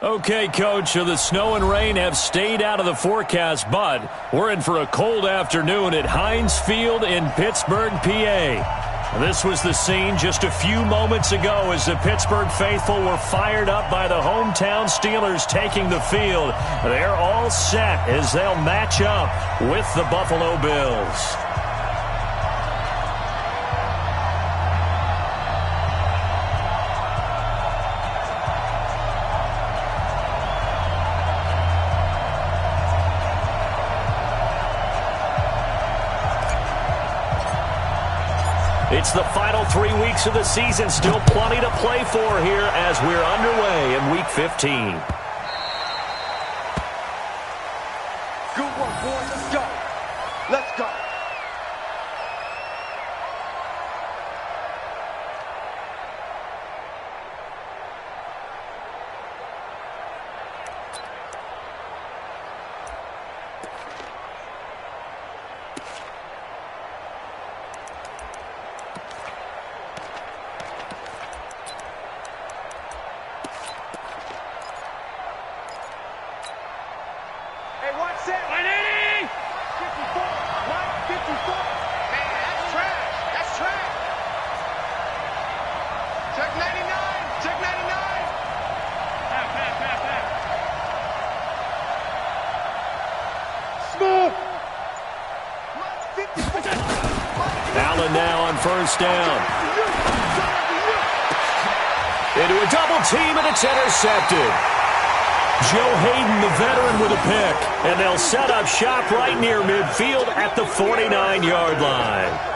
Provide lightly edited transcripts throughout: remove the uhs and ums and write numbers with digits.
Okay, Coach, so the snow and rain have stayed out of the forecast, but we're in for a cold afternoon at Heinz Field in Pittsburgh, PA. This was the scene just a few moments ago as the Pittsburgh faithful were fired up by the hometown Steelers taking the field. They're all set as they'll match up with the Buffalo Bills. It's the final 3 weeks of the season. Still plenty to play for here as we're underway in Week 15. Good work, boys. Let's go. Let's go. Allen now on first down. Into a double team, and it's intercepted. Joe Hayden, the veteran, with a pick. And they'll set up shop right near midfield at the 49-yard line.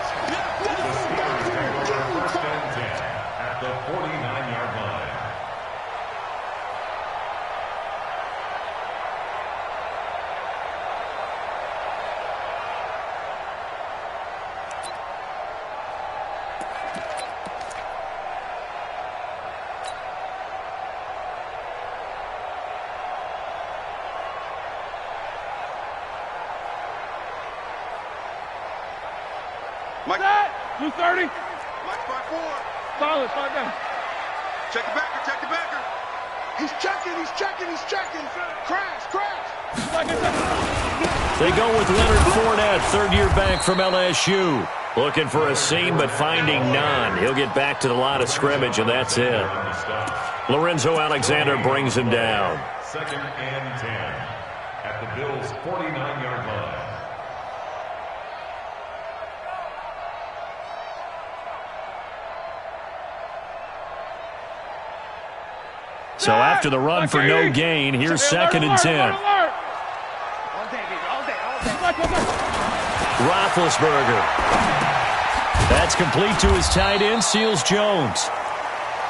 Mike, 230. Mike 5-4. Solid, 5 down. Check the backer, check the backer. He's checking. Crash. They go with Leonard Fournette, third-year back from LSU. Looking for a seam, but finding none. He'll get back to the line of scrimmage, and that's it. Lorenzo Alexander brings him down. 2nd and 10 at the Bills' 49-yard line. So after the run for no gain, here's 2nd and 10. Roethlisberger. That's complete to his tight end, Seals Jones.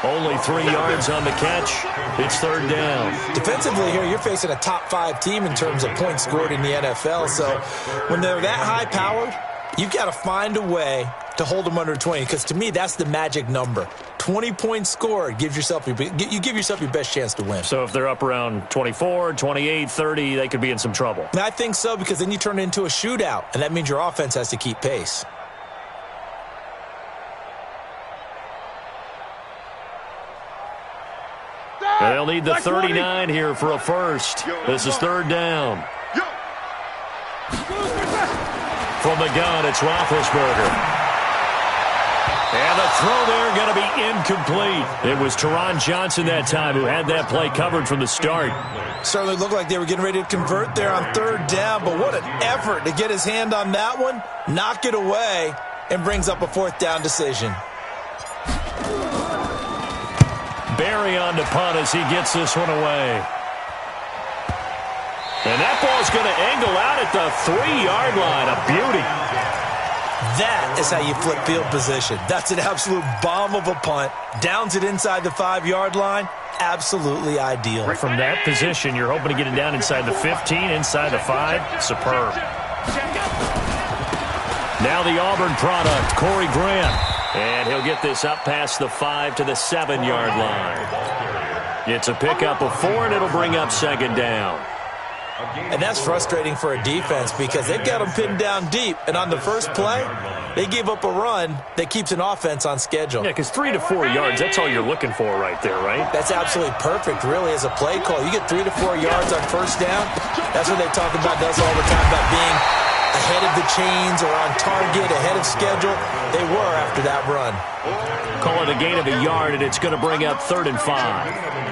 Only 3 yards on the catch. It's 3rd down. Defensively here, you're facing a top 5 team in terms of points scored in the NFL. So when they're that high-powered, you've got to find a way to hold them under 20, because to me, that's the magic number. 20 points scored gives yourself you give yourself your best chance to win. So if they're up around 24, 28, 30, they could be in some trouble. And I think so, because then you turn it into a shootout, and that means your offense has to keep pace. And they'll need the 39 here for a first. This is 3rd down. From the gun, it's Roethlisberger. And the throw there going to be incomplete. It was Teron Johnson that time who had that play covered from the start. Certainly looked like they were getting ready to convert there on 3rd down, but what an effort to get his hand on that one, knock it away, and brings up a 4th down decision. Barry on to punt as he gets this one away. And that ball's going to angle out at the 3-yard line. A beauty. That is how you flip field position. That's an absolute bomb of a punt. Downs it inside the 5-yard line. Absolutely ideal. From that position, you're hoping to get it down inside the 15, inside the 5. Superb. Now the Auburn product, Corey Grant. And he'll get this up past the 5 to the 7-yard line. It's a pickup of 4, and it'll bring up 2nd down. And that's frustrating for a defense because they've got them pinned down deep. And on the first play, they gave up a run that keeps an offense on schedule. Yeah, because 3 to 4 yards, that's all you're looking for right there, right? That's absolutely perfect, really, as a play call. You get 3 to 4 yards on first down. That's what they talk about does all the time, about being ahead of the chains or on target, ahead of schedule. They were after that run. Call it a gain of a yard, and it's going to bring up 3rd and 5.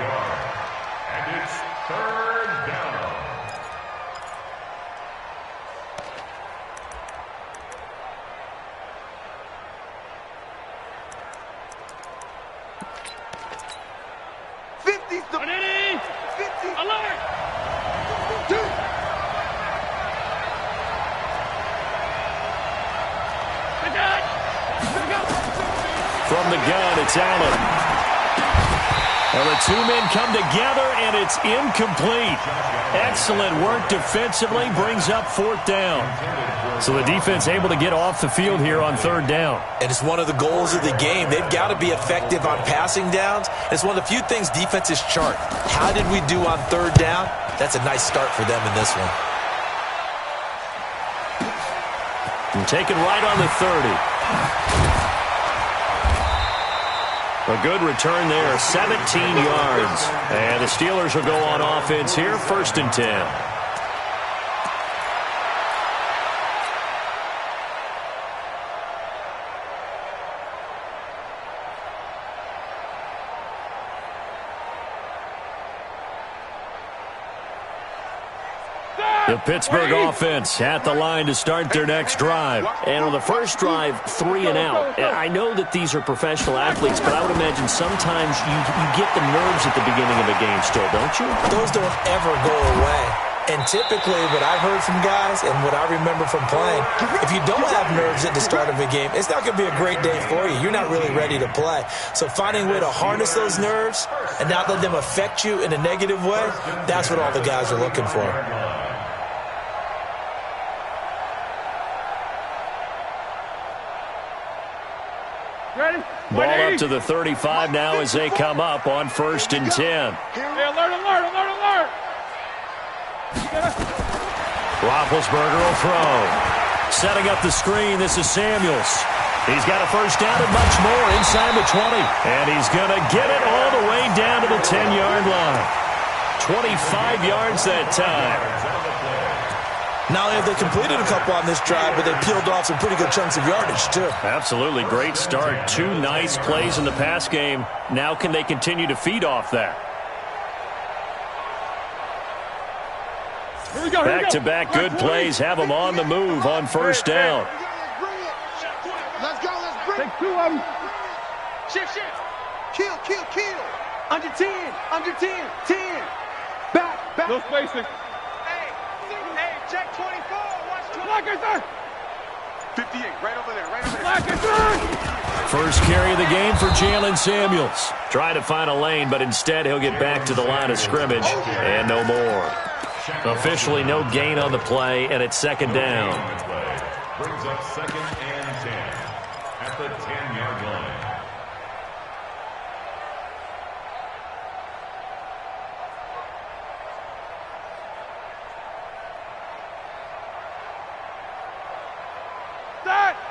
From the gun, it's Allen. Well, the two men come together, and it's incomplete. Excellent work defensively, brings up 4th down. So the defense able to get off the field here on 3rd down. And it's one of the goals of the game. They've got to be effective on passing downs. It's one of the few things defenses chart. How did we do on 3rd down? That's a nice start for them in this one. And taken right on the 30. A good return there, 17 yards. And the Steelers will go on offense here, 1st and 10. The Pittsburgh offense at the line to start their next drive. And on the first drive, 3 and out. I know that these are professional athletes, but I would imagine sometimes you get the nerves at the beginning of a game still, don't you? Those don't ever go away. And typically what I've heard from guys and what I remember from playing, if you don't have nerves at the start of a game, it's not going to be a great day for you. You're not really ready to play. So finding a way to harness those nerves and not let them affect you in a negative way, that's what all the guys are looking for. Ball up to the 35 now as they come up on 1st and 10. Hey, alert! Roethlisberger will throw. Setting up the screen, this is Samuels. He's got a first down and much more inside the 20. And he's going to get it all the way down to the 10-yard line. 25 yards that time. Not only have they completed a couple on this drive, but they peeled off some pretty good chunks of yardage, too. Absolutely. Great start. 2 nice plays in the pass game. Now can they continue to feed off that? Back-to-back good plays have them on the move on first down. Let's go. Let's bring it. Take 2 of them. Shift. Kill. Under 10. 10. Back. No spacing. Hey, check 24. Watch 24. 58, right over there. First carry of the game for Jalen Samuels. Trying to find a lane, but instead he'll get back to the line of scrimmage and no more. Officially no gain on the play, and it's 2nd down. Brings up 2nd and 10 at the 10-yard line.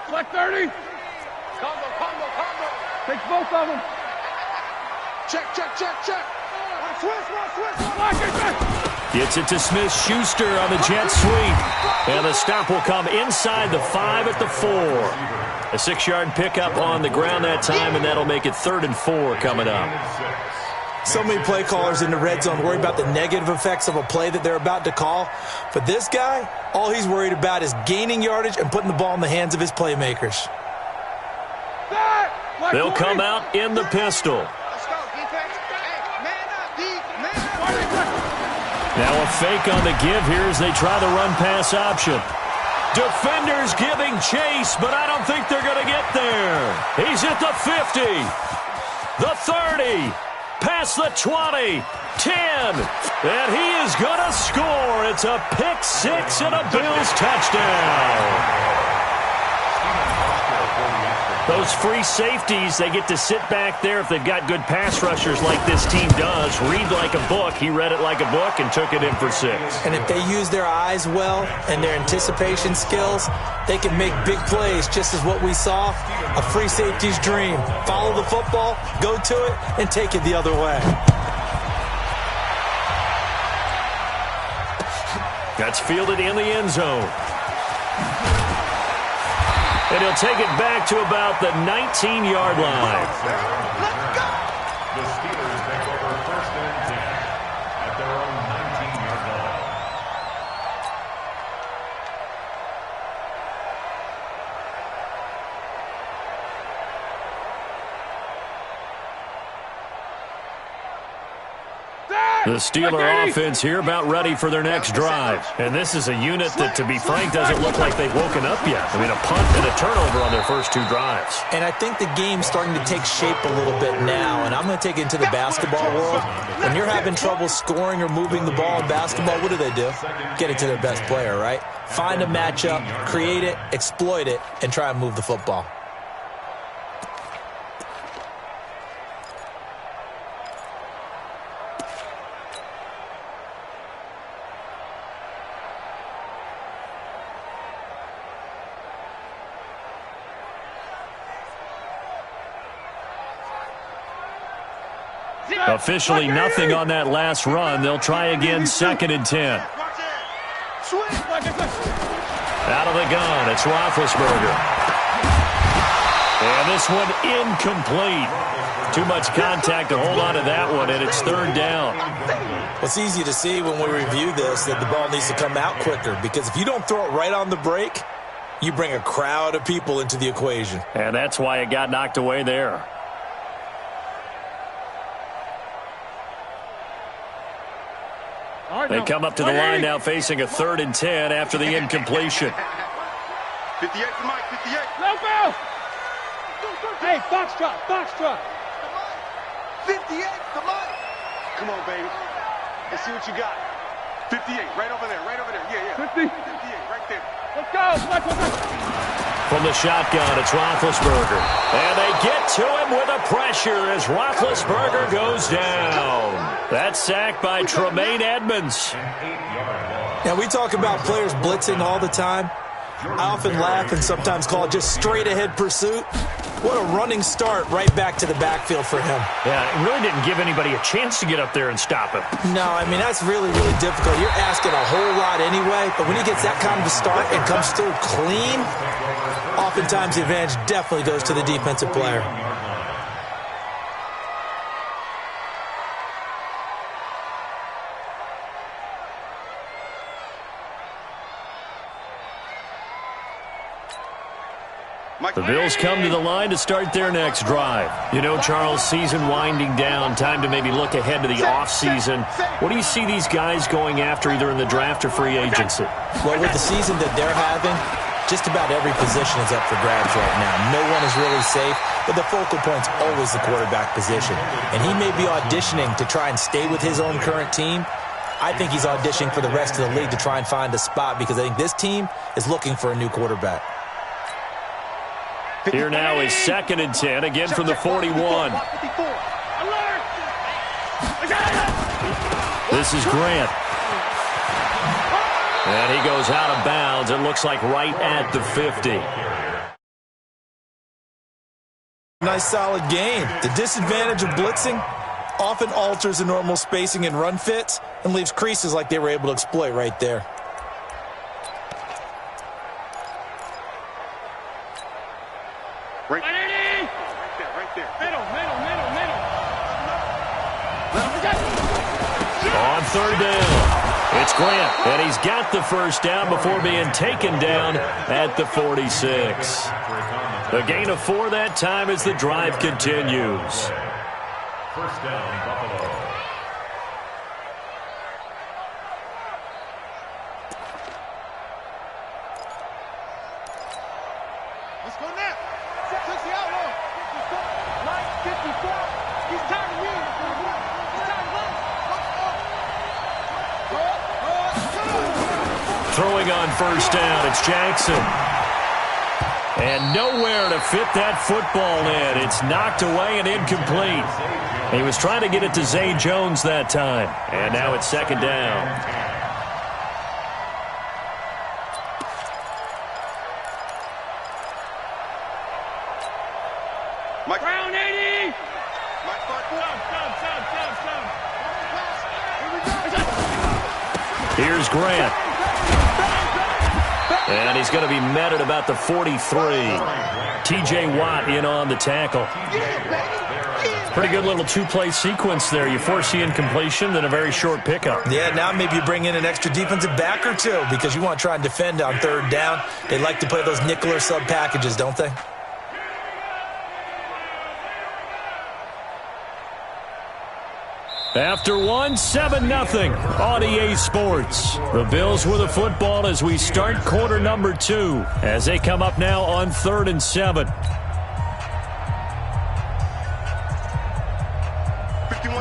Select 30. Combo. Take both of them. Check. Switch. Gets it to Smith-Schuster on the jet sweep. And the stop will come inside the 5 at the 4. A 6-yard pickup on the ground that time, and that'll make it 3rd and 4 coming up. So many play callers in the red zone worry about the negative effects of a play that they're about to call. But this guy, all he's worried about is gaining yardage and putting the ball in the hands of his playmakers. They'll come out in the pistol. Let's go, defense. Hey, man up. Now a fake on the give here as they try the run-pass option. Defenders giving chase, but I don't think they're going to get there. He's at the 50, the 30, past the 20, 10, and he is going to score. It's a pick 6 and a Bills touchdown. The those free safeties, they get to sit back there if they've got good pass rushers like this team does. Read like a book. He read it like a book and took it in for 6. And if they use their eyes well and their anticipation skills, they can make big plays, just as what we saw, a free safety's dream. Follow the football, go to it, and take it the other way. That's fielded in the end zone. And he'll take it back to about the 19-yard line. The Steelers take over 1st and 10 at their own 19-yard line. The Steeler offense here about ready for their next drive. And this is a unit that, to be frank, doesn't look like they've woken up yet. I mean, a punt and a turnover on their first 2 drives. And I think the game's starting to take shape a little bit now. And I'm going to take it into the basketball world. When you're having trouble scoring or moving the ball in basketball, what do? Get it to their best player, right? Find a matchup, create it, exploit it, and try and move the football. Officially nothing on that last run. They'll try again, 2nd and 10. Out of the gun, it's Roethlisberger. And this one incomplete. Too much contact to hold on to that one, and it's 3rd down. It's easy to see when we review this that the ball needs to come out quicker, because if you don't throw it right on the break, you bring a crowd of people into the equation. And that's why it got knocked away there. They come up to the line now facing a 3rd and 10 after the incompletion. 58 for Mike, 58. No foul! Hey, box drop, box drop. 58 for Mike. Come on, baby. Let's see what you got. 58, right over there, right over there. Yeah. 50. 58, right there. Let's go. From the shotgun, it's Roethlisberger. And they get to him with a pressure as Roethlisberger goes down. That's sacked by Tremaine Edmonds. Now, we talk about players blitzing all the time. I often laugh and sometimes call it just straight-ahead pursuit. What a running start right back to the backfield for him. Yeah, it really didn't give anybody a chance to get up there and stop him. No, I mean, that's really, really difficult. You're asking a whole lot anyway, but when he gets that kind of a start and comes through clean, oftentimes the advantage definitely goes to the defensive player. The Bills come to the line to start their next drive. You know, Charles, season winding down, time to maybe look ahead to the offseason. What do you see these guys going after either in the draft or free agency? Well, with the season that they're having, just about every position is up for grabs right now. No one is really safe, but the focal point's always the quarterback position. And he may be auditioning to try and stay with his own current team. I think he's auditioning for the rest of the league to try and find a spot because I think this team is llooking for a new quarterback. Here now is 2nd and 10, again from the 41. This is Grant. And he goes out of bounds. It looks like right at the 50. Nice solid game. The disadvantage of blitzing often alters the normal spacing and run fits and leaves creases like they were able to exploit right there. Right there. Middle. On 3rd down, it's Grant, and he's got the first down before being taken down at the 46. A gain of 4 that time as the drive continues. 1st down, Buffalo. Let's go now. Touch the outlaw. Line 54. He's tired of me. He's tired of us. Throwing on 1st down, it's Jackson. And nowhere to fit that football in. It's knocked away and incomplete. He was trying to get it to Zay Jones that time. And now it's second down. Mike. Round 80! Mike, Here's Grant. And he's going to be met at about the 43. T.J. Watt in on the tackle. Pretty good little two-play sequence there. You force the incompletion, then a very short pickup. Yeah, now maybe you bring in an extra defensive back or two because you want to try and defend on third down. They like to play those nickel or sub packages, don't they? After 7-0 on EA Sports. The Bills with the football as we start quarter number 2 as they come up now on 3rd and 7.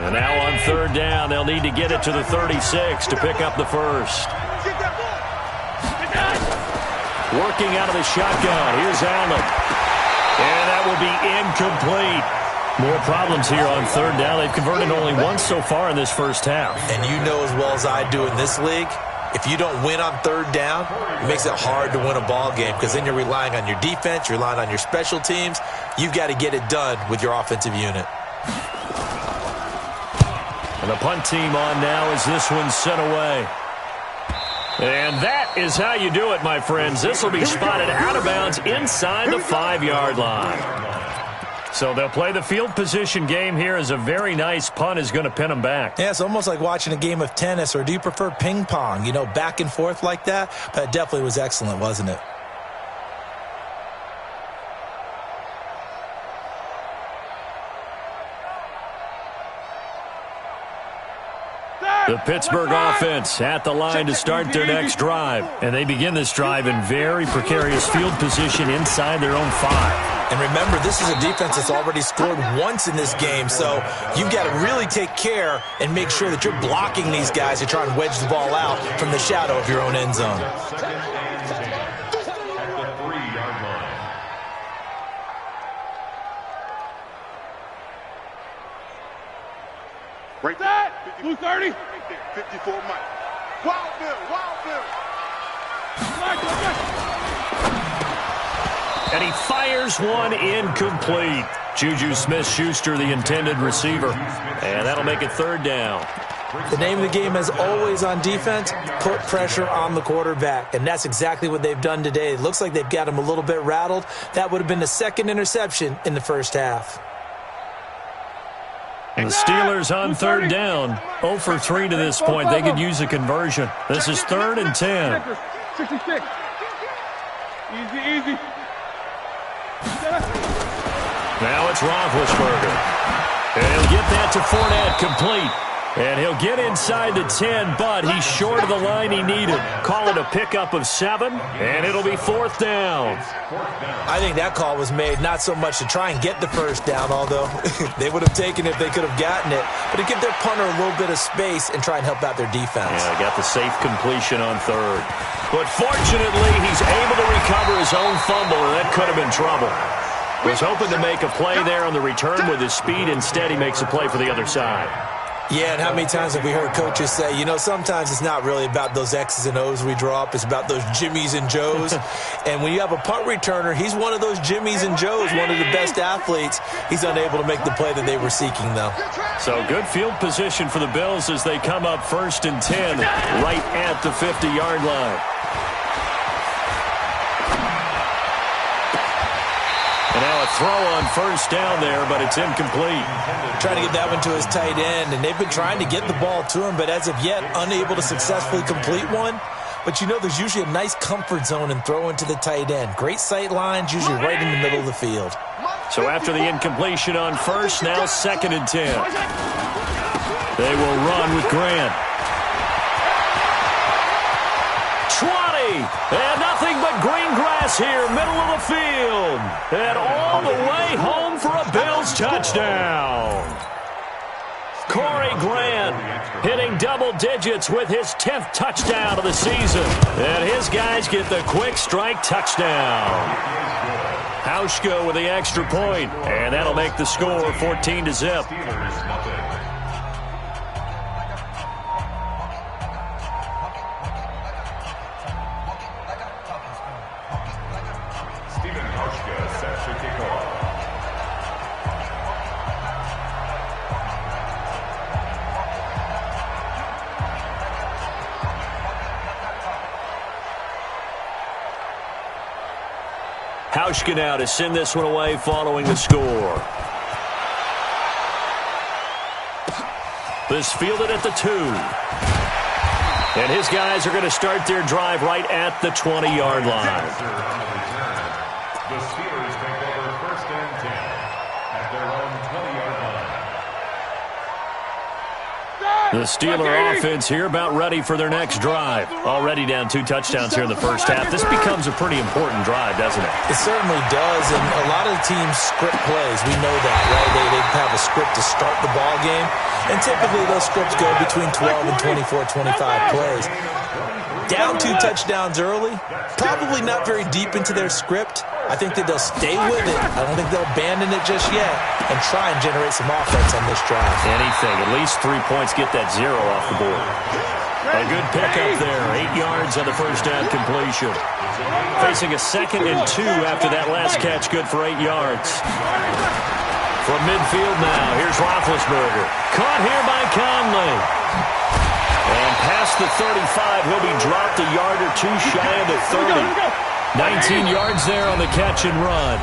And now on third down, they'll need to get it to the 36 to pick up the first. Working out of the shotgun. Here's Allen. And that will be incomplete. More problems here on third down. They've converted only once so far in this first half. And you know as well as I do in this league, if you don't win on third down, it makes it hard to win a ball game because then you're relying on your defense, you're relying on your special teams. You've got to get it done with your offensive unit. And the punt team on now as this one's sent away. And that is how you do it, my friends. This will be spotted out of bounds inside the 5-yard line. So they'll play the field position game here as a very nice punt is going to pin them back. Yeah, it's almost like watching a game of tennis, or do you prefer ping pong? You know, back and forth like that? But it definitely was excellent, wasn't it? The Pittsburgh offense at the line to start their next drive. And they begin this drive in very precarious field position inside their own 5. And remember, this is a defense that's already scored once in this game, so you've got to really take care and make sure that you're blocking these guys to try and wedge the ball out from the shadow of your own end zone. Right there. Blue 30. 54 Mike. Wild Bill. And he fires one incomplete. Juju Smith-Schuster, the intended receiver. And that'll make it third down. The name of the game is always on defense, put pressure on the quarterback. And that's exactly what they've done today. It looks like they've got him a little bit rattled. That would have been the second interception in the first half. And the Steelers on third down. 0 for 3 to this point. They could use a conversion. This is 3rd and 10. 66. Easy. Now it's Roethlisberger. And he'll get that to Fournette complete. And he'll get inside the 10, but he's short of the line he needed. Call it a pickup of 7, and it'll be 4th down. I think that call was made not so much to try and get the first down, although they would have taken it if they could have gotten it, but to give their punter a little bit of space and try and help out their defense. Yeah, got the safe completion on third. But fortunately, he's able to recover his own fumble, and that could have been trouble. Was hoping to make a play there on the return with his speed. Instead, he makes a play for the other side. Yeah, and how many times have we heard coaches say, you know, sometimes it's not really about those X's and O's we draw up. It's about those Jimmies and Joes. And when you have a punt returner, he's one of those Jimmies and Joes, one of the best athletes. He's unable to make the play that they were seeking, though. So good field position for the Bills as they come up 1st and 10 right at the 50-yard line. And now a throw on first down there, but it's incomplete. Trying to get that one to his tight end, and they've been trying to get the ball to him, but as of yet, unable to successfully complete one. But you know, there's usually a nice comfort zone in throwing to the tight end. Great sight lines, usually right in the middle of the field. So after the incompletion on first, now 2nd and 10. They will run with Grant. 20, and nothing but green grass here, middle of the field. And all the way home for a Bills touchdown. Corey Grant hitting double digits with his 10th touchdown of the season. And his guys get the quick strike touchdown. Hauschka with the extra point, and that'll make the score 14-0. Hauschka now to send this one away following the score. This fielded at the 2. And his guys are going to start their drive right at the 20-yard line. The Steelers take over 1st and 10 at their own 20-yard line. The Steeler offense here about ready for their next drive. Already down 2 touchdowns here in the first half. This becomes a pretty important drive, doesn't it? It certainly does, and a lot of the teams script plays. We know that, right? They have a script to start the ball game, and typically those scripts go between 12 and 24, 25 plays. Down 2 touchdowns early, probably not very deep into their script. I think that they'll stay with it. I don't think they'll abandon it just yet and try and generate some offense on this drive. Anything, at least 3 points, get that 0 off the board. A good pickup there, 8 yards on the first down completion. Facing a 2nd and 2 after that last catch, good for 8 yards. From midfield now, here's Roethlisberger. Caught here by Conley. And past the 35, he'll be dropped a yard or 2 shy of the 30. 19 yards there on the catch and run.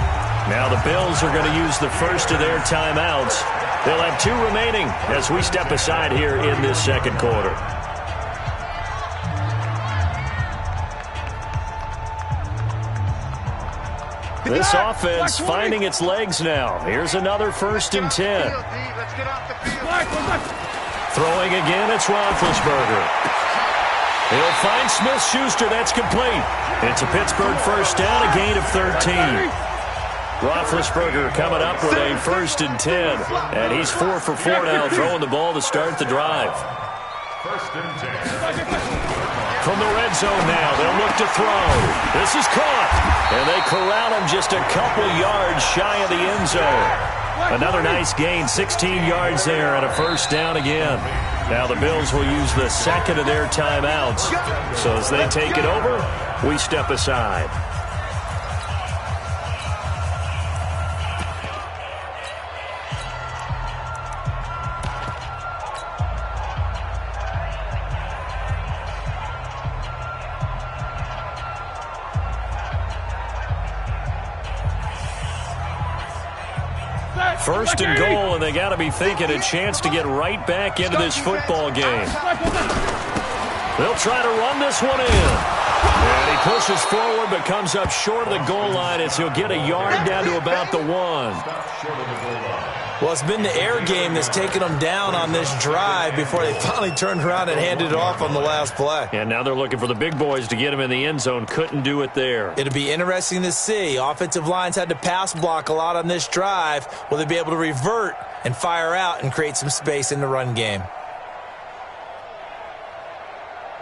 Now the Bills are going to use the first of their timeouts. They'll have 2 remaining as we step aside here in this second quarter. This offense finding its legs now. Here's another 1st and 10. Throwing again, it's Roethlisberger. He'll find Smith-Schuster. That's complete. It's a Pittsburgh first down, a gain of 13. Roethlisberger coming up with a 1st and 10. And he's 4 for 4 now, throwing the ball to start the drive. 1st and 10. From the red zone now, they'll look to throw. This is caught. And they corral him just a couple yards shy of the end zone. Another nice gain, 16 yards there, and a first down again. Now the Bills will use the 2nd of their timeouts. So as they take it over, we step aside. First and goal, and they got to be thinking a chance to get right back into this football game. They'll try to run this one in. And he pushes forward but comes up short of the goal line as he'll get a yard down to about the 1. Well, it's been the air game that's taken them down on this drive before they finally turned around and handed it off on the last play. And now they're looking for the big boys to get him in the end zone. Couldn't do it there. It'll be interesting to see. Offensive lines had to pass block a lot on this drive. Will they be able to revert and fire out and create some space in the run game?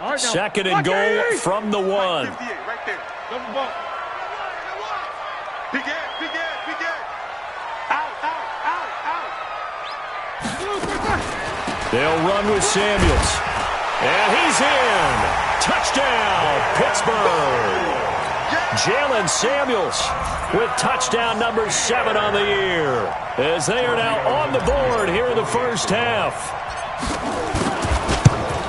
2nd and goal from the 1. Right there. Begin. They'll run with Samuels. And he's in. Touchdown, Pittsburgh. Jalen Samuels with touchdown number 7 on the year. As they are now on the board here in the first half.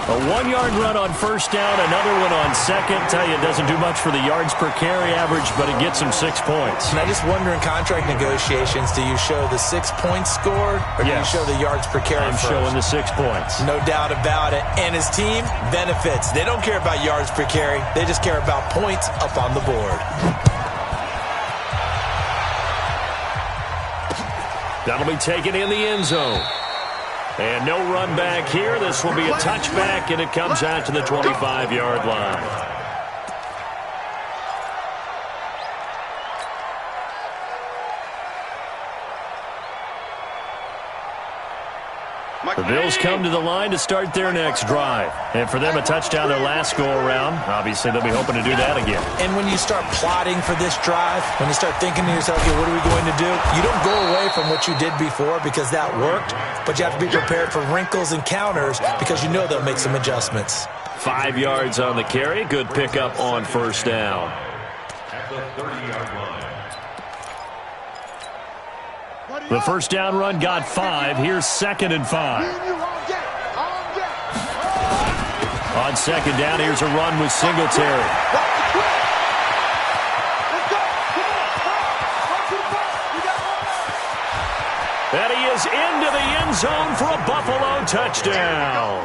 A 1-yard run on first down, another one on second. Tell you, it doesn't do much for the yards per carry average, but it gets them 6 points. And I just wonder in contract negotiations, do you show the 6 points scored or do you show the yards per carry I'm first? showing the 6 points. No doubt about it. And his team benefits. They don't care about yards per carry. They just care about points up on the board. That'll be taken in the end zone. And no run back here. This will be a touchback, and it comes out to the 25-yard line. The Bills come to the line to start their next drive. And for them, a touchdown their last go-around. Obviously, they'll be hoping to do that again. And when you start plotting for this drive, when you start thinking to yourself, okay, what are we going to do? You don't go away from what you did before because that worked, but you have to be prepared for wrinkles and counters because you know they'll make some adjustments. 5 yards on the carry. Good pickup on first down. At the 30-yard line. The first down run got 5. Here's 2nd and 5. On second down, here's a run with Singletary. And he is into the end zone for a Buffalo touchdown.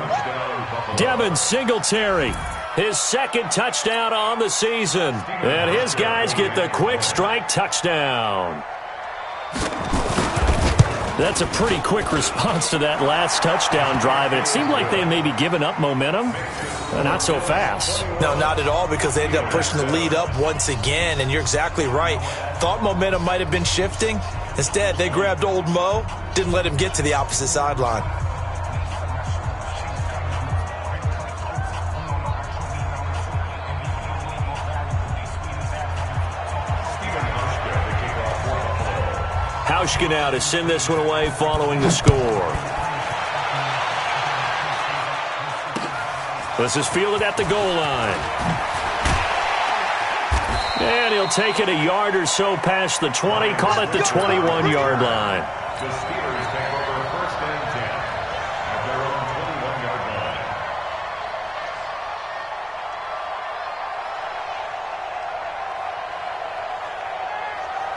Devin Singletary, his 2nd touchdown on the season. And his guys get the quick strike touchdown. That's a pretty quick response to that last touchdown drive. And it seemed like they may be giving up momentum. Not so fast. No, not at all, because they ended up pushing the lead up once again. And you're exactly right. Thought momentum might have been shifting. Instead, they grabbed old Mo, didn't let him get to the opposite sideline. Hauschka now to send this one away following the score. This is fielded at the goal line. And he'll take it a yard or so past the 20, call it the 21-yard line. The Steelers take over 1st and 10 at their own 21-yard line.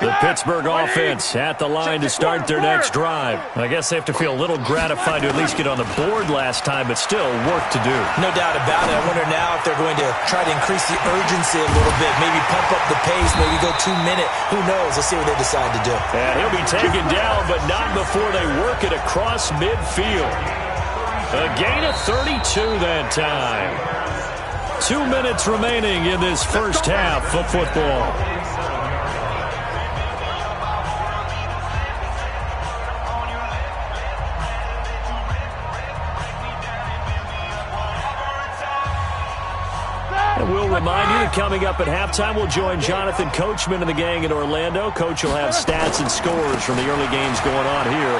The Pittsburgh offense at the line to start their next drive. I guess they have to feel a little gratified to at least get on the board last time, but still work to do. No doubt about it. I wonder now if they're going to try to increase the urgency a little bit, maybe pump up the pace, maybe go 2 minute. Who knows? Let's see what they decide to do. And he'll be taken down, but not before they work it across midfield. A gain of 32 that time. 2 minutes remaining in this first half of football. We'll remind you that coming up at halftime, we'll join Jonathan Coachman and the gang in Orlando. Coach will have stats and scores from the early games going on here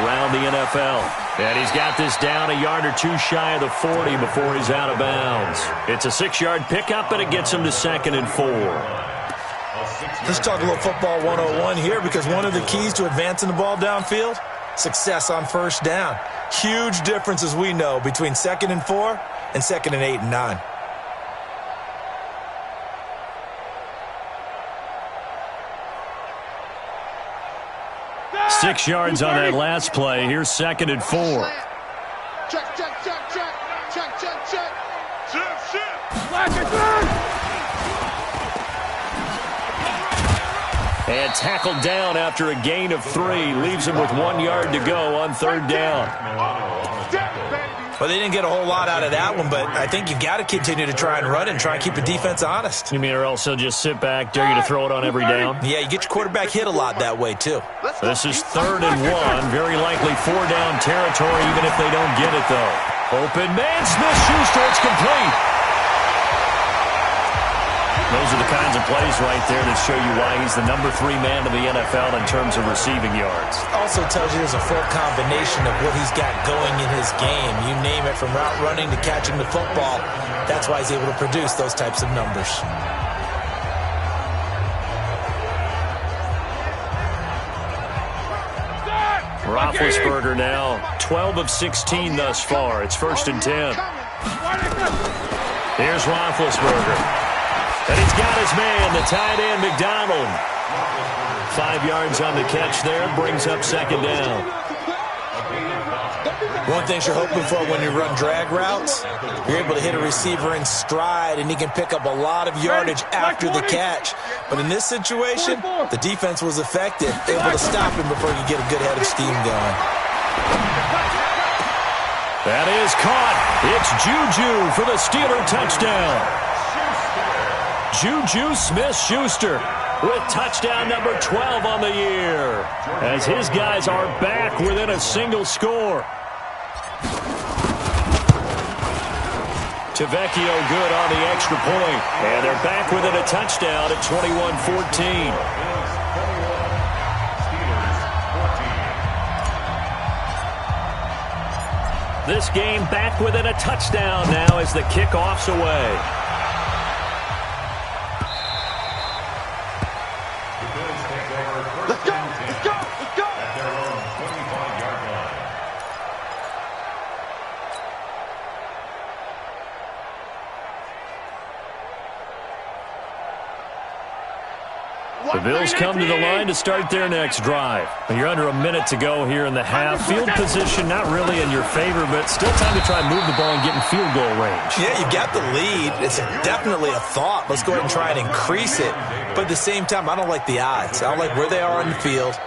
around the NFL. And he's got this down a yard or two shy of the 40 before he's out of bounds. It's a 6-yard pickup, and it gets him to 2nd and 4. Let's talk a little football 101 here, because one of the keys to advancing the ball downfield, success on first down. Huge difference, as we know, between 2nd and 4 and 2nd and 8 and 9. 6 yards on that last play. Here's 2nd and 4. Check, check, check, check. Check, check, check. Shift, shift. And tackled down after a gain of 3. Leaves him with 1 yard to go on 3rd down. Well, they didn't get a whole lot out of that one, but I think you've got to continue to try and run and try and keep the defense honest. You mean or else he'll just sit back, dare you to throw it on every down? Yeah, you get your quarterback hit a lot that way, too. This is 3rd and 1. Very likely 4-down territory, even if they don't get it, though. Open man, Smith-Schuster, it's complete. Those are the kinds of plays right there that show you why he's the number 3 man in the NFL in terms of receiving yards. Also tells you there's a full combination of what he's got going in his game. You name it, from route running to catching the football. That's why he's able to produce those types of numbers. Roethlisberger now 12 of 16 thus far. It's 1st and 10. Here's Roethlisberger. And he's got his man, the tight end, McDonald. 5 yards on the catch there, brings up 2nd down. One thing you're hoping for when you run drag routes, you're able to hit a receiver in stride, and he can pick up a lot of yardage after the catch. But in this situation, the defense was effective, able to stop him before you get a good head of steam going. That is caught. It's Juju for the Steeler touchdown. Juju Smith-Schuster with touchdown number 12 on the year, as his guys are back within a single score. Tavecchio good on the extra point. And they're back within a touchdown at 21-14. This game back within a touchdown now as the kickoff's away. Let's go! Let's go! Let's go! At their own 25-yard line. The Bills come to the line to start their next drive. You're under a minute to go here in the half. Field position not really in your favor, but still time to try and move the ball and get in field goal range. Yeah, you got the lead. It's definitely a thought. Let's go ahead and try and increase it. But at the same time, I don't like the odds. I don't like where they are on the field.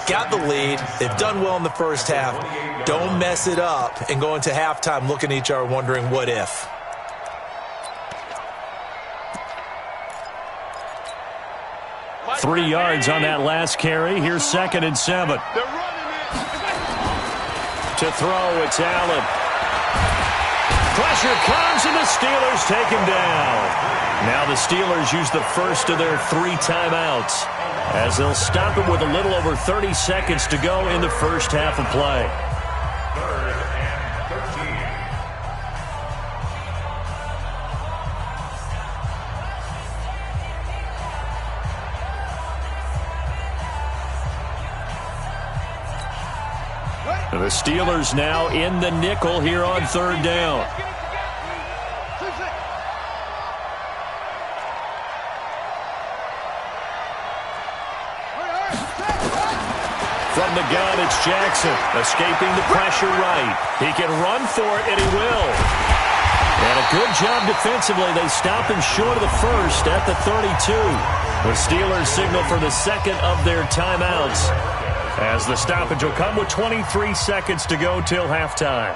Got the lead. They've done well in the first half. Don't mess it up and go into halftime looking at each other wondering what if. Three yards on that last carry. Here's 2nd and 7. They're running it. To throw, it's Allen. Pressure comes, and the Steelers take him down. Now the Steelers use the first of their 3 timeouts as they'll stop it with a little over 30 seconds to go in the first half of play. 3rd and 13. The Steelers now in the nickel here on 3rd down. From the gun, it's Jackson, escaping the pressure right. He can run for it, and he will. And a good job defensively. They stop him short of the first at the 32. The Steelers signal for the 2nd of their timeouts, as the stoppage will come with 23 seconds to go till halftime.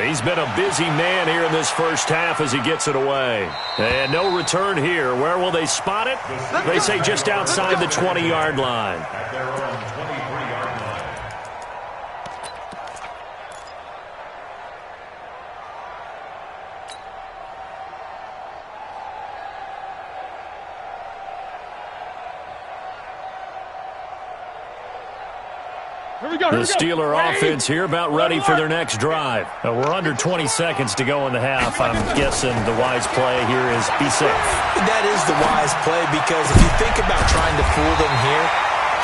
He's been a busy man here in this first half as he gets it away. And no return here. Where will they spot it? They say just outside the 20-yard line. At their own 23-yard line. The Steeler offense here about ready for their next drive. We're under 20 seconds to go in the half. I'm guessing the wise play here is be safe. That is the wise play, because if you think about trying to fool them here,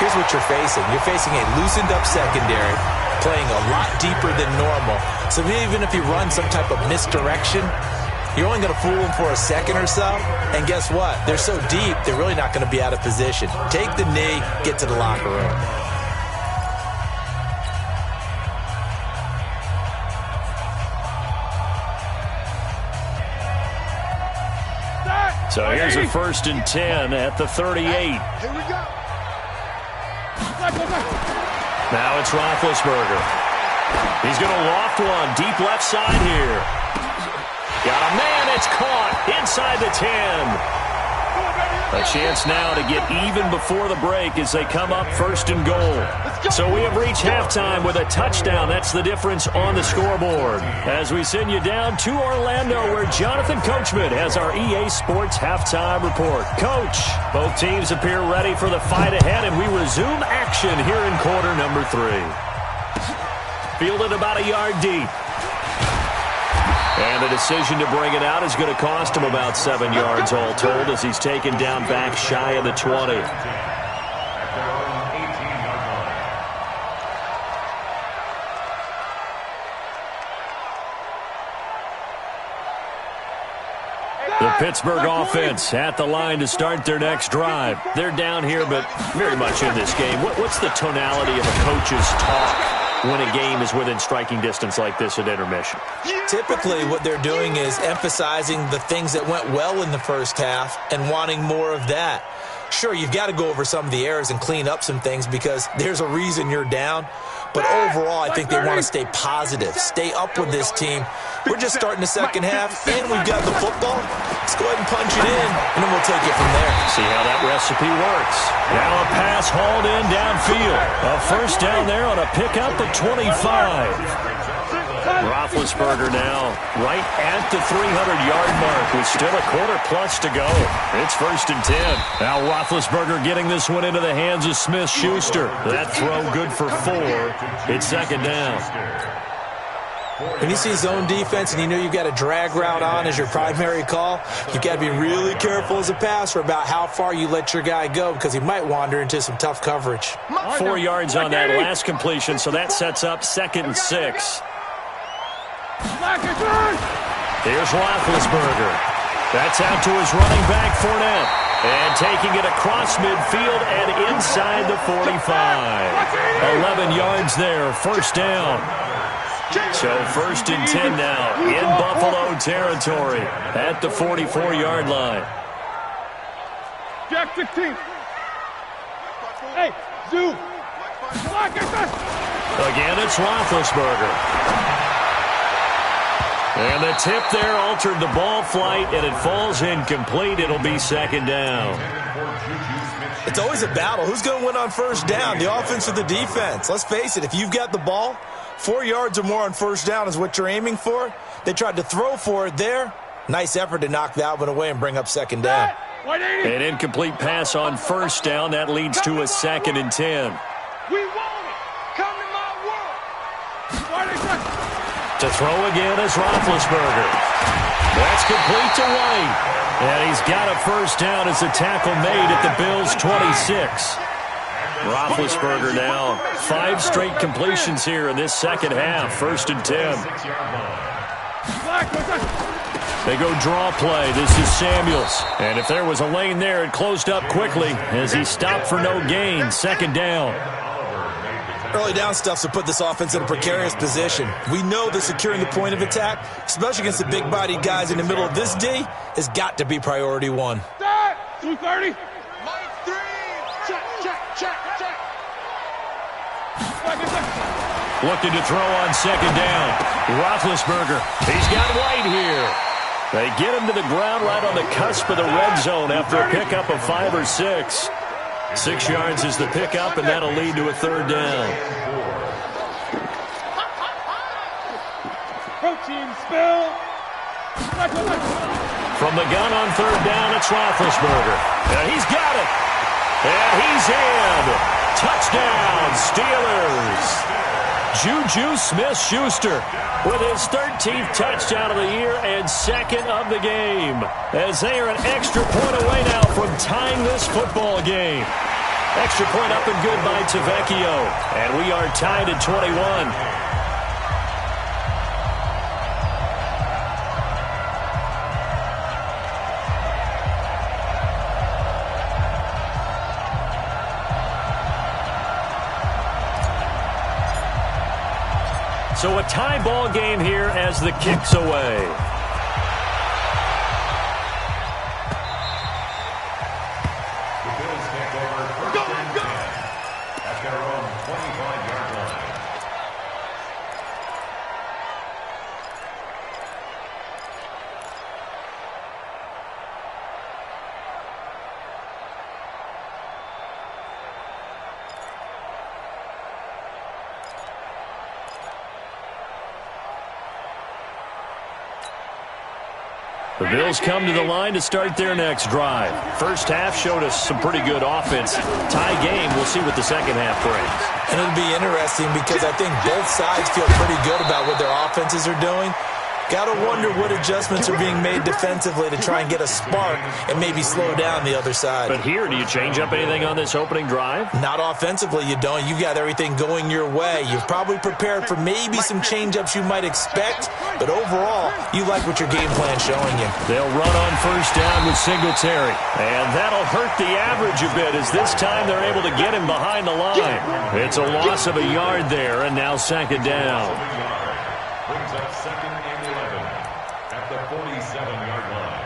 here's what you're facing. You're facing a loosened up secondary, playing a lot deeper than normal. So even if you run some type of misdirection, you're only going to fool them for a second or so. And guess what? They're so deep, they're really not going to be out of position. Take the knee, get to the locker room. So here's a 1st and 10 at the 38. Here we go. Now it's Roethlisberger. He's going to loft one deep left side here. Got a man. It's caught inside the 10. A chance now to get even before the break as they come up 1st and goal. So we have reached halftime with a touchdown. That's the difference on the scoreboard. As we send you down to Orlando, where Jonathan Coachman has our EA Sports halftime report. Coach, both teams appear ready for the fight ahead, and we resume action here in quarter number 3. Fielded about a yard deep. And the decision to bring it out is going to cost him about 7 yards all told, as he's taken down back shy of the 20. The Pittsburgh offense at the line to start their next drive. They're down here, but very much in this game. What's the tonality of a coach's talk when a game is within striking distance like this at intermission? Typically, what they're doing is emphasizing the things that went well in the first half and wanting more of that. Sure, you've got to go over some of the errors and clean up some things because there's a reason you're down. But overall, I think they want to stay positive, stay up with this team. We're just starting the second half, and we've got the football. Let's go ahead and punch it in, and then we'll take it from there. See how that recipe works. Now a pass hauled in downfield. A first down there on a pickup of 25. Roethlisberger now right at the 300-yard mark with still a quarter plus to go. It's 1st and 10. Now Roethlisberger getting this one into the hands of Smith-Schuster. That throw good for 4. It's 2nd down. When you see zone defense and you know you've got a drag route on as your primary call, you've got to be really careful as a passer about how far you let your guy go because he might wander into some tough coverage. 4 yards on that last completion, so that sets up 2nd and 6. Here's Roethlisberger. That's out to his running back, Fournette. And taking it across midfield and inside the 45. 11 yards there, 1st down. So 1st and 10 now in Buffalo territory at the 44-yard line. Jack 16. Hey, Zoo. Again, it's Roethlisberger. And the tip there altered the ball flight, and it falls incomplete. It'll be 2nd down. It's always a battle. Who's going to win on 1st down, the offense or the defense? Let's face it, if you've got the ball, 4 yards or more on 1st down is what you're aiming for. They tried to throw for it there. Nice effort to knock that one away and bring up 2nd down. An incomplete pass on 1st down. That leads to a 2nd and 10. We want it. Come to my world. To throw again is Roethlisberger. That's complete to White. And he's got a 1st down as a tackle made at the Bills' 26. Roethlisberger now 5 straight completions here in this second half. 1st and 10. They go draw play. This is Samuels. And if there was a lane there, it closed up quickly as he stopped for no gain. 2nd down. Early down stuff to put this offense in a precarious position. We know that securing the point of attack, especially against the big-bodied guys in the middle of this D, has got to be priority 1. 230. Looking to throw on 2nd down. Roethlisberger. He's got White here. They get him to the ground right on the cusp of the red zone after a pickup of 5 or 6. 6 yards is the pickup, and that'll lead to a 3rd down. Protein spill. From the gun on 3rd down, it's Roethlisberger. And he's got it. And he's in. Touchdown, Steelers. Juju Smith-Schuster with his 13th touchdown of the year and 2nd of the game. As they are an extra point away now from tying this football game. Extra point up and good by Tavecchio. And we are tied at 21. So a tie ball game here as the kick's away. The Bills take over 1st and 10 at their own 25-yard line. The Bills come to the line to start their next drive. First half showed us some pretty good offense. Tie game, we'll see what the second half brings. And it'll be interesting because I think both sides feel pretty good about what their offenses are doing. Got to wonder what adjustments are being made defensively to try and get a spark and maybe slow down the other side. But here, do you change up anything on this opening drive? Not offensively, you don't. You've got everything going your way. You've probably prepared for maybe some change-ups you might expect, but overall, you like what your game plan's showing you. They'll run on 1st down with Singletary, and that'll hurt the average a bit as this time they're able to get him behind the line. It's a loss of a yard there, and now 2nd down. Brings up 2nd and 11 at the 47-yard line.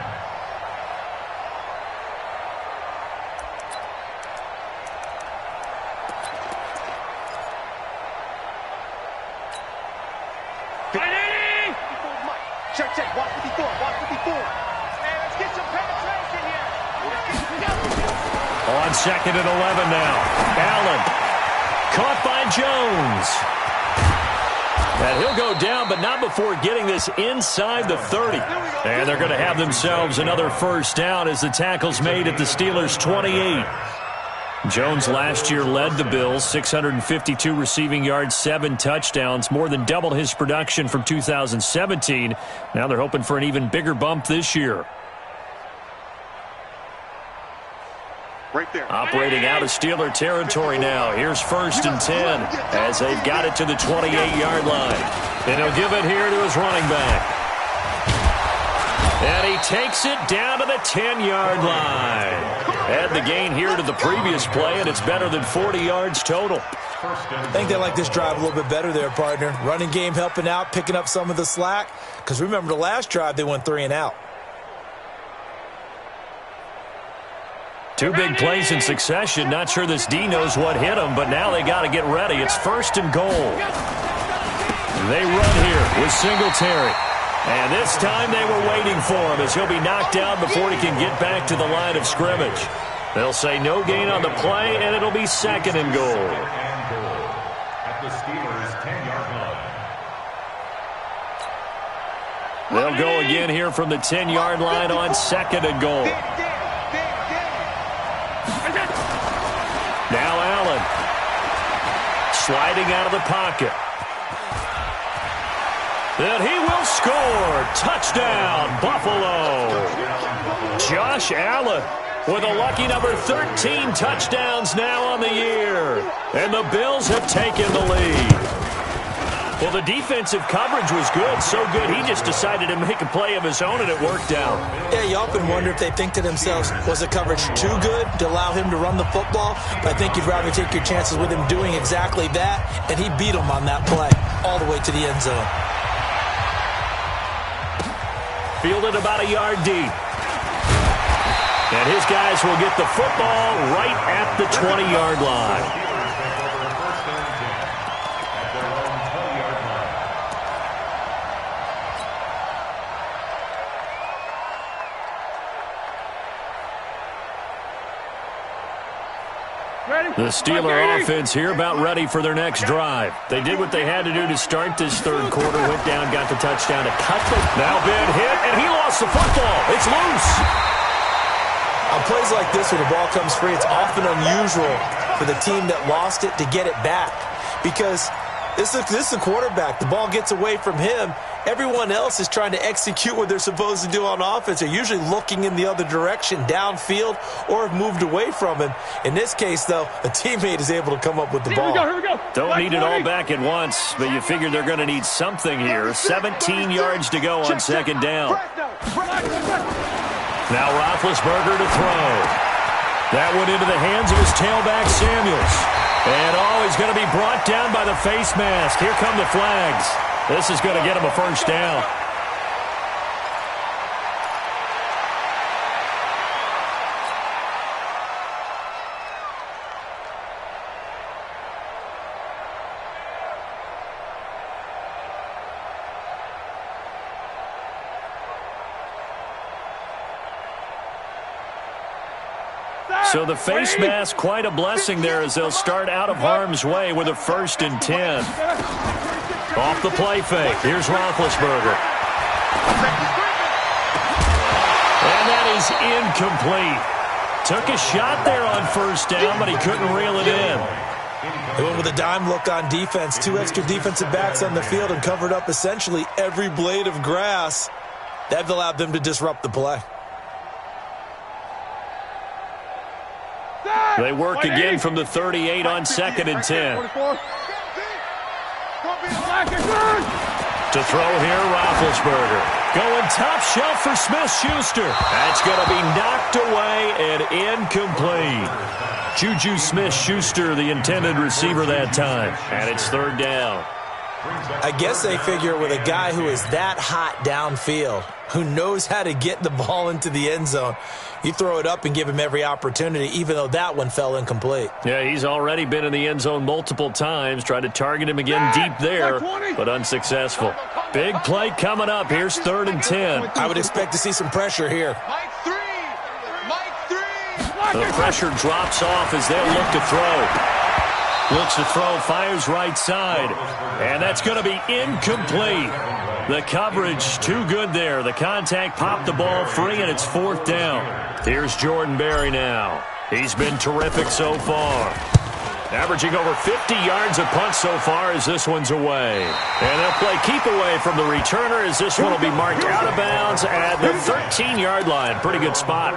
Check, check. Watch 54. Watch 54. Hey, let's get some penetration here. On 2nd and 11 now. Allen. Caught by Jones. And he'll go down, but not before getting this inside the 30. And they're going to have themselves another first down as the tackle's made at the Steelers' 28. Jones last year led the Bills, 652 receiving yards, 7 touchdowns, more than doubled his production from 2017. Now they're hoping for an even bigger bump this year. Right there. Operating out of Steeler territory now. Here's 1st and 10 as they've got it to the 28-yard line. And he'll give it here to his running back. And he takes it down to the 10-yard line. Add the gain here to the previous play, and it's better than 40 yards total. I think they like this drive a little bit better there, partner. Running game helping out, picking up some of the slack. Because remember, the last drive, they went 3 and out. 2 big plays in succession. Not sure this D knows what hit him, but now they got to get ready. It's 1st and goal. They run here with Singletary. And this time they were waiting for him as he'll be knocked down before he can get back to the line of scrimmage. They'll say no gain on the play, and it'll be 2nd and goal. At the Steelers' 10-yard line. They'll go again here from the 10-yard line on 2nd and goal. Now Allen. Sliding out of the pocket. And he will score. Touchdown, Buffalo. Josh Allen with a lucky number 13 touchdowns now on the year. And the Bills have taken the lead. Well, the defensive coverage was good, so good he just decided to make a play of his own, and it worked out. Yeah, you often wonder if they think to themselves, was the coverage too good to allow him to run the football? But I think you'd rather take your chances with him doing exactly that, and he beat him on that play all the way to the end zone. Fielded about a yard deep. And his guys will get the football right at the 20-yard line. The Steeler offense here about ready for their next drive. They did what they had to do to start this third quarter. Went down, got the touchdown to cut the... Now Ben hit, and he lost the football. It's loose. On plays like this where the ball comes free, it's often unusual for the team that lost it to get it back. Because this is the quarterback. The ball gets away from him. Everyone else is trying to execute what they're supposed to do on offense. They're usually looking in the other direction, downfield, or have moved away from him. In this case, though, a teammate is able to come up with the ball. Here we go. Don't need it all back at once, but you figure they're going to need something here. 17 yards to go on 2nd down. Now Roethlisberger to throw. That went into the hands of his tailback, Samuels. And, he's going to be brought down by the face mask. Here come the flags. This is going to get him a first down. So the face mask, quite a blessing there as they'll start out of harm's way with a 1st and 10. Off the play fake. Here's Roethlisberger. And that is incomplete. Took a shot there on 1st down, but he couldn't reel it in. They went with a dime look on defense. 2 extra defensive backs on the field and covered up essentially every blade of grass. That allowed them to disrupt the play. They work again from the 38 on 2nd and 10. To throw here, Roethlisberger. Going top shelf for Smith-Schuster. That's going to be knocked away and incomplete. Juju Smith-Schuster, the intended receiver that time. And it's 3rd down. I guess they figure with a guy who is that hot downfield, who knows how to get the ball into the end zone, you throw it up and give him every opportunity, even though that one fell incomplete. Yeah, he's already been in the end zone multiple times. Tried to target him again deep there, but unsuccessful. Big play coming up. Here's 3rd and 10. I would expect to see some pressure here. Mike 3. The pressure drops off as they'll look to throw. Looks to throw, fires right side. And that's going to be incomplete. The coverage too good there. The contact popped the ball free, and it's 4th down. Here's Jordan Berry now. He's been terrific so far. Averaging over 50 yards a punt so far as this one's away. And they'll play keep away from the returner as this one will be marked out of bounds at the 13-yard line. Pretty good spot.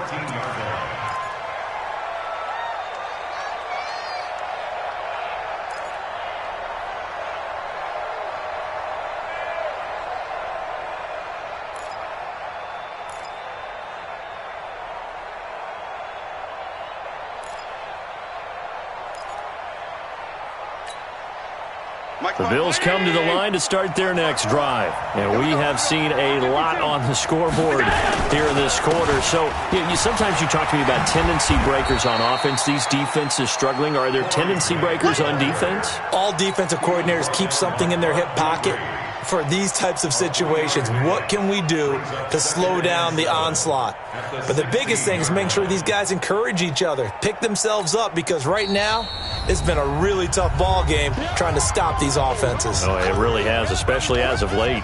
The Bills come to the line to start their next drive. And we have seen a lot on the scoreboard here in this quarter. So sometimes you talk to me about tendency breakers on offense. These defenses struggling. Are there tendency breakers on defense? All defensive coordinators keep something in their hip pocket for these types of situations. What can we do to slow down the onslaught? But the biggest thing is making sure these guys encourage each other, pick themselves up, because right now it's been a really tough ball game trying to stop these offenses. Oh, it really has, especially as of late.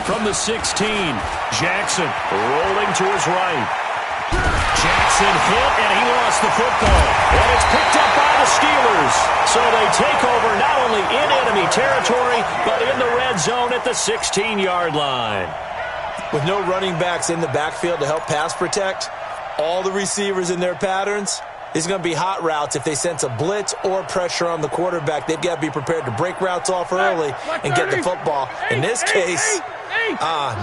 From the 16, Jackson rolling to his right. Jackson hit, and he lost the football. And it's picked up by the Steelers. So they take over not only in enemy territory, but in the red zone at the 16-yard line. With no running backs in the backfield to help pass protect, all the receivers in their patterns, it's going to be hot routes. If they sense a blitz or pressure on the quarterback, they've got to be prepared to break routes off early and get the football. In this case,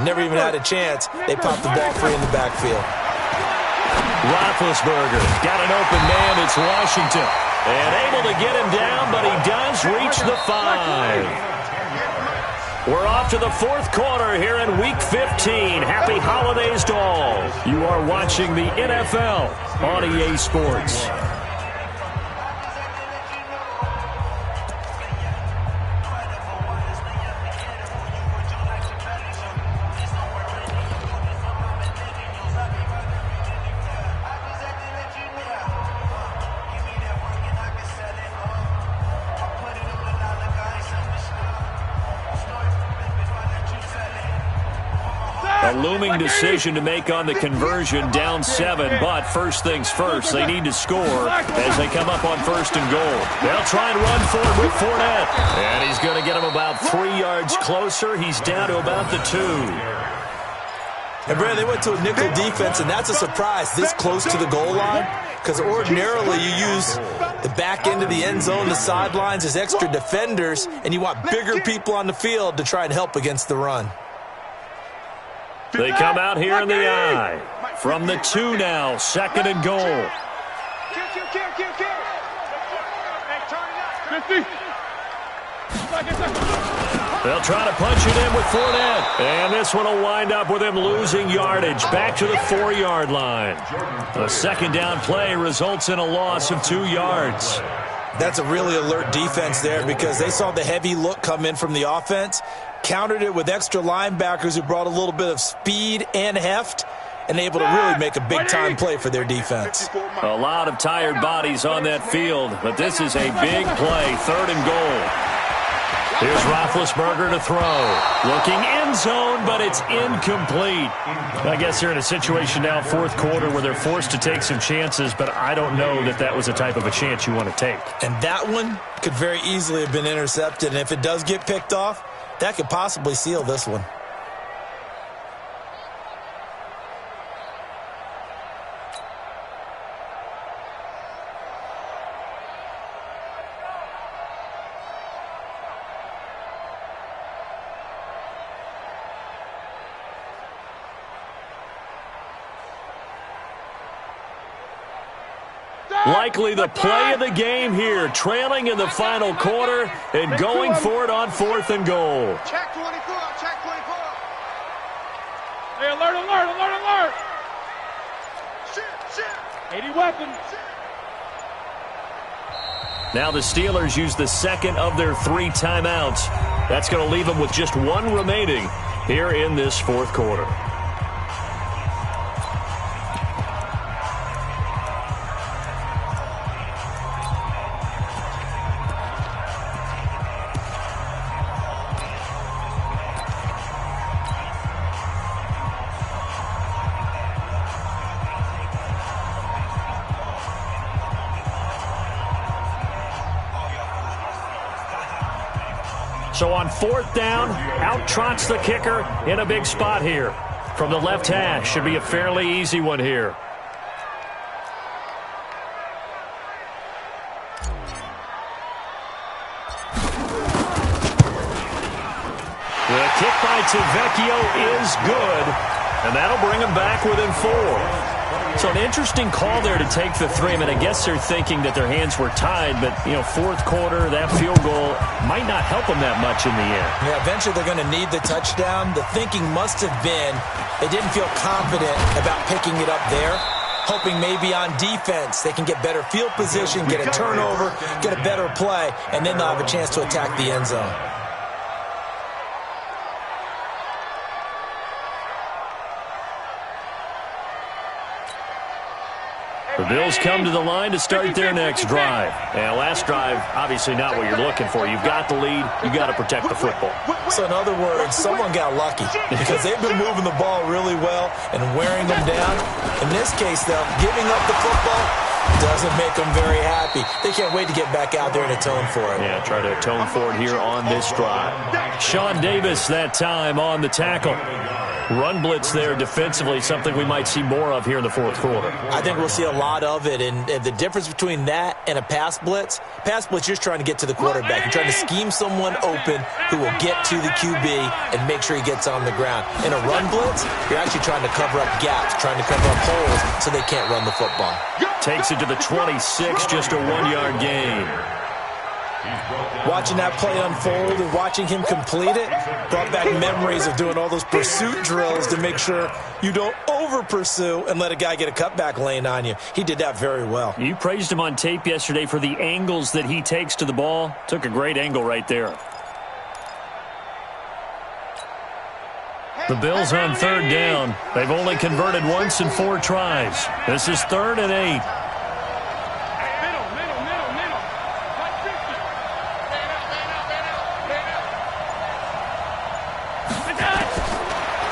never even had a chance. They popped the ball free in the backfield. Roethlisberger got an open man. It's Washington. And able to get him down, but he does reach the 5. We're off to the 4th quarter here in Week 15. Happy holidays to all. You are watching the NFL on EA Sports. A looming decision to make on the conversion, down 7, but first things first, they need to score as they come up on 1st and goal. They'll try and run for it with Fournette, and he's going to get him about 3 yards closer. He's down to about the 2. And, Brad, they went to a nickel defense, and that's a surprise this close to the goal line, because ordinarily you use the back end of the end zone, the sidelines as extra defenders, and you want bigger people on the field to try and help against the run. They come out here in the I. From the 2 now, 2nd and goal. They'll try to punch it in with Fournette. And this one will wind up with him losing yardage back to the 4-yard line. A 2nd down play results in a loss of 2 yards. That's a really alert defense there because they saw the heavy look come in from the offense, countered it with extra linebackers who brought a little bit of speed and heft, and able to really make a big-time play for their defense. A lot of tired bodies on that field, but this is a big play, 3rd and goal. Here's Roethlisberger to throw. Looking end zone, but it's incomplete. I guess they're in a situation now, 4th quarter, where they're forced to take some chances, but I don't know that that was the type of a chance you want to take. And that one could very easily have been intercepted, and if it does get picked off, that could possibly seal this one. Likely the play of the game here, trailing in the final quarter and going for it on 4th and goal. Check 24, check 24. Hey, alert, alert, alert, alert. Shit. 80 weapons. Now the Steelers use the second of their 3 timeouts. That's going to leave them with just 1 remaining here in this 4th quarter. So on 4th down, out trots the kicker in a big spot here. From the left hash, should be a fairly easy one here. The kick by Tavecchio is good, and that'll bring him back within 4. So an interesting call there to take the 3. I mean, I guess they're thinking that their hands were tied, but, 4th quarter, that field goal might not help them that much in the end. Yeah, eventually they're going to need the touchdown. The thinking must have been they didn't feel confident about picking it up there, hoping maybe on defense they can get better field position, get a turnover, get a better play, and then they'll have a chance to attack the end zone. The Bills come to the line to start their next drive. And last drive, obviously not what you're looking for. You've got the lead. You've got to protect the football. So in other words, someone got lucky because they've been moving the ball really well and wearing them down. In this case, though, giving up the football doesn't make them very happy. They can't wait to get back out there and atone for it. Yeah, try to atone for it here on this drive. Sean Davis that time on the tackle. Run blitz there defensively, something we might see more of here in the 4th quarter. I think we'll see a lot of it, and the difference between that and a pass blitz, you're just trying to get to the quarterback. You're trying to scheme someone open who will get to the QB and make sure he gets on the ground. In a run blitz, you're actually trying to cover up gaps, trying to cover up holes so they can't run the football. Takes it to the 26, just a 1-yard gain. Watching that play unfold and watching him complete it brought back memories of doing all those pursuit drills to make sure you don't over-pursue and let a guy get a cutback lane on you. He did that very well. You praised him on tape yesterday for the angles that he takes to the ball. Took a great angle right there. The Bills on 3rd down. They've only converted once in 4 tries. This is 3rd and 8.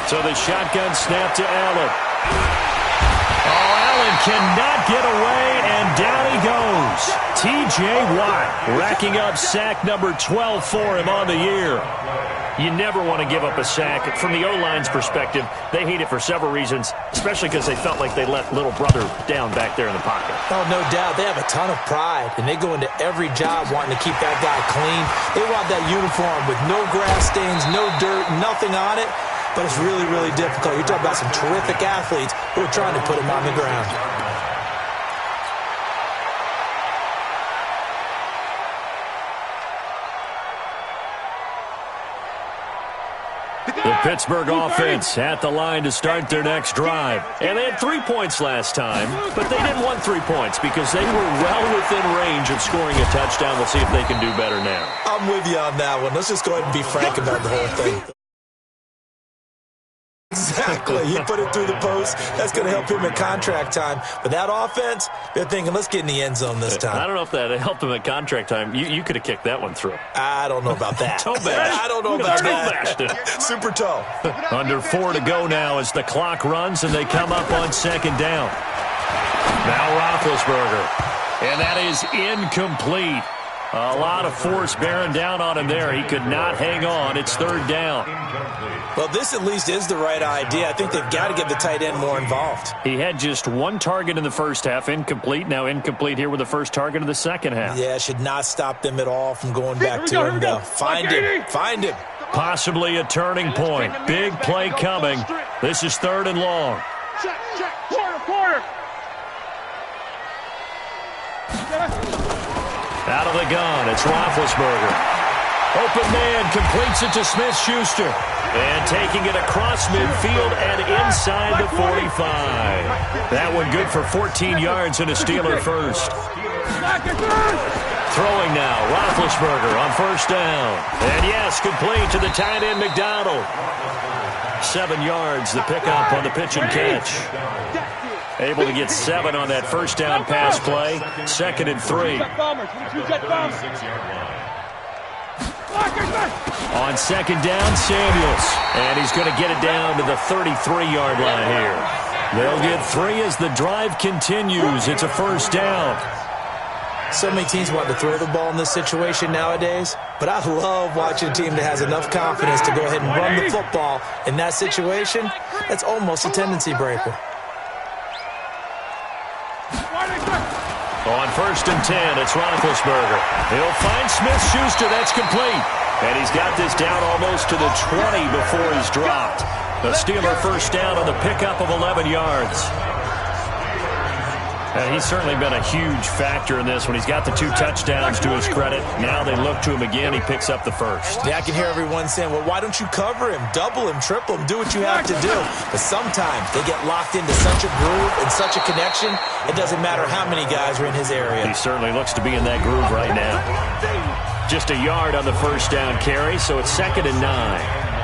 So the shotgun snap to Allen. Oh, Allen cannot get away, and down he goes. T.J. Watt racking up sack number 12 for him on the year. You never want to give up a sack. From the O-line's perspective, they hate it for several reasons, especially because they felt like they let little brother down back there in the pocket. Oh, no doubt. They have a ton of pride, and they go into every job wanting to keep that guy clean. They want that uniform with no grass stains, no dirt, nothing on it. But it's really, really difficult. You're talking about some terrific athletes who are trying to put him on the ground. The Pittsburgh offense at the line to start their next drive. And they had 3 points last time, but they didn't want 3 points because they were well within range of scoring a touchdown. We'll see if they can do better now. I'm with you on that one. Let's just go ahead and be frank about the whole thing. Exactly. He put it through the post. That's going to help him at contract time. But that offense, they're thinking, let's get in the end zone this time. I don't know if that helped him at contract time. You could have kicked that one through. I don't know about that. I don't know about that. Super toe. Under 4 to go now as the clock runs and they come up on 2nd down. Now Roethlisberger. And that is incomplete. A lot of force bearing down on him there. He could not hang on. It's 3rd down. Well, this at least is the right idea. I think they've got to get the tight end more involved. He had just 1 target in the first half. Incomplete. Now incomplete here with the first target of the second half. Yeah, should not stop them at all from going back to him, though. Find him. Find him. Possibly a turning point. Big play coming. This is 3rd and long. Check. Quarter. Out of the gun, it's Roethlisberger. Open man completes it to Smith-Schuster. And taking it across midfield and inside the 45. That one good for 14 yards and a Steeler first. Throwing now, Roethlisberger on first down. And yes, complete to the tight end McDonald. 7 yards, the pickup on the pitch and catch. Able to get 7 on that first down pass play. 2nd and 3. On 2nd down, Samuels. And he's going to get it down to the 33-yard line here. They'll get 3 as the drive continues. It's a first down. So many teams want to throw the ball in this situation nowadays, but I love watching a team that has enough confidence to go ahead and run the football in that situation. That's almost a tendency breaker. On 1st and 10, it's Roethlisberger. He'll find Smith-Schuster. That's complete. And he's got this down almost to the 20 before he's dropped. The Steeler first down on the pickup of 11 yards. And he's certainly been a huge factor in this when he's got the 2 touchdowns to his credit. Now they look to him again. He picks up the first. Yeah, I can hear everyone saying, well, why don't you cover him, double him, triple him, do what you have to do. But sometimes they get locked into such a groove and such a connection, it doesn't matter how many guys are in his area. He certainly looks to be in that groove right now. Just a yard on the first down carry, so it's 2nd and 9.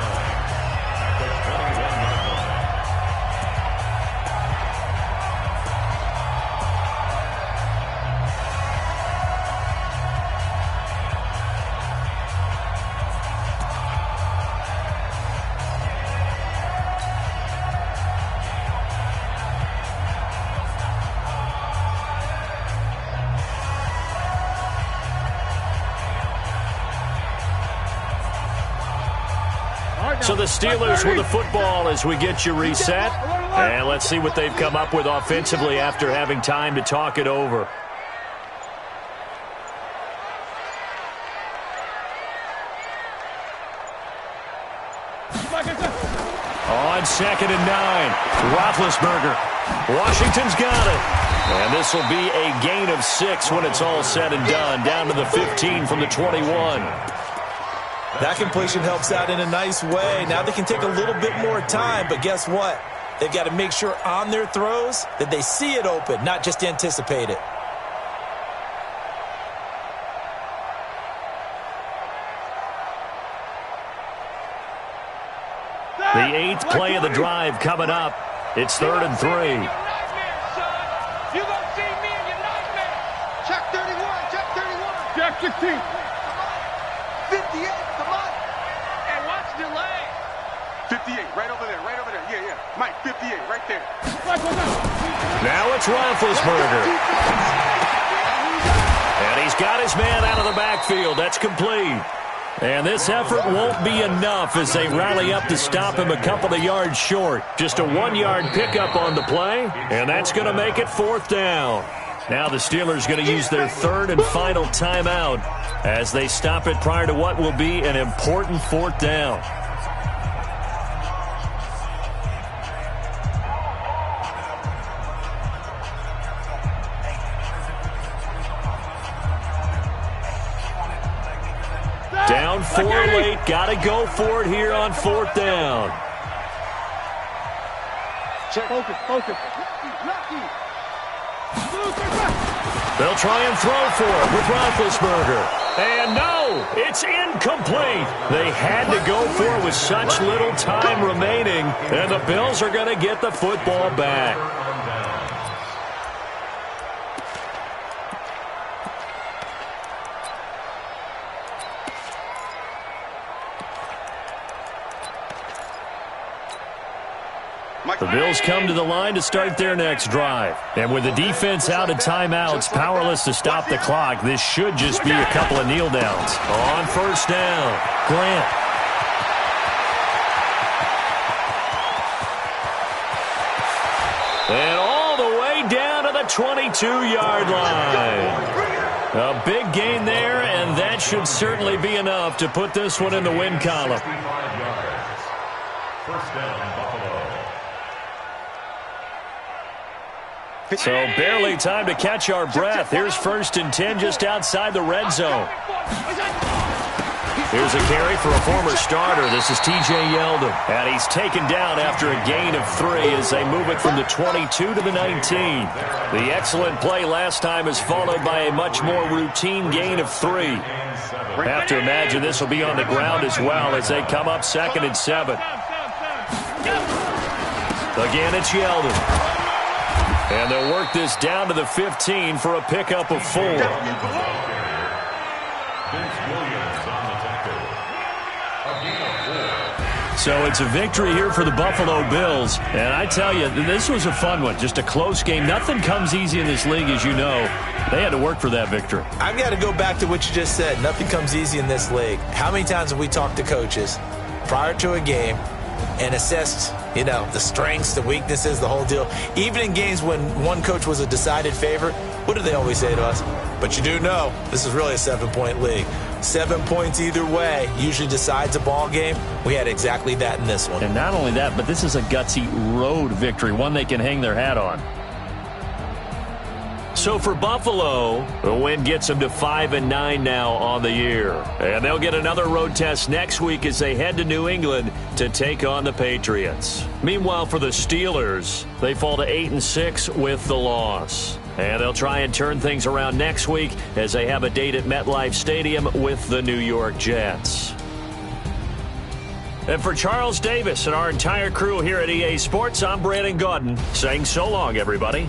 So the Steelers with the football as we get you reset. And let's see what they've come up with offensively after having time to talk it over. On 2nd and 9, Roethlisberger. Washington's got it. And this will be a gain of 6 when it's all said and done. Down to the 15 from the 21. That completion helps out in a nice way. Now they can take a little bit more time, but guess what? They've got to make sure on their throws that they see it open, not just anticipate it. The 8th play of the drive coming up. It's 3rd and 3. You gonna see me in your nightmare. Check 31, check 31. Check 16. 58, come on. And watch delay. 58, right over there, right over there. Yeah, yeah. Mike, 58, right there. Now it's Roethlisberger. And he's got his man out of the backfield. That's complete. And this effort won't be enough as they rally up to stop him a couple of yards short. Just a 1-yard pickup on the play, and that's going to make it 4th down. Now the Steelers going to use their 3rd and final timeout as they stop it prior to what will be an important 4th down. Down 4 late, got to go for it here on 4th down. Check. Focus. They'll try and throw for it with Roethlisberger. And no, it's incomplete. They had to go for it with such little time remaining, and the Bills are going to get the football back. The Bills come to the line to start their next drive. And with the defense out of timeouts, powerless to stop the clock, this should just be a couple of kneel downs. On 1st down, Grant. And all the way down to the 22-yard line. A big gain there, and that should certainly be enough to put this one in the win column. 1st down, Buffalo. So barely time to catch our breath. Here's 1st and 10 just outside the red zone. Here's a carry for a former starter. This is T.J. Yeldon. And he's taken down after a gain of 3 as they move it from the 22 to the 19. The excellent play last time is followed by a much more routine gain of 3. Have to imagine this will be on the ground as well as they come up 2nd and 7. Again, it's Yeldon. And they'll work this down to the 15 for a pickup of 4. So it's a victory here for the Buffalo Bills. And I tell you, this was a fun one. Just a close game. Nothing comes easy in this league, as you know. They had to work for that victory. I've got to go back to what you just said. Nothing comes easy in this league. How many times have we talked to coaches prior to a game and assessed, the strengths, the weaknesses, the whole deal? Even in games when one coach was a decided favorite, what do they always say to us? But you do know this is really a 7-point league. 7 points either way usually decides a ball game. We had exactly that in this one. And not only that, but this is a gutsy road victory, one they can hang their hat on. So for Buffalo, the win gets them to 5-9 now on the year. And they'll get another road test next week as they head to New England to take on the Patriots. Meanwhile, for the Steelers, they fall to 8-6 with the loss. And they'll try and turn things around next week as they have a date at MetLife Stadium with the New York Jets. And for Charles Davis and our entire crew here at EA Sports, I'm Brandon Gaudin saying so long, everybody.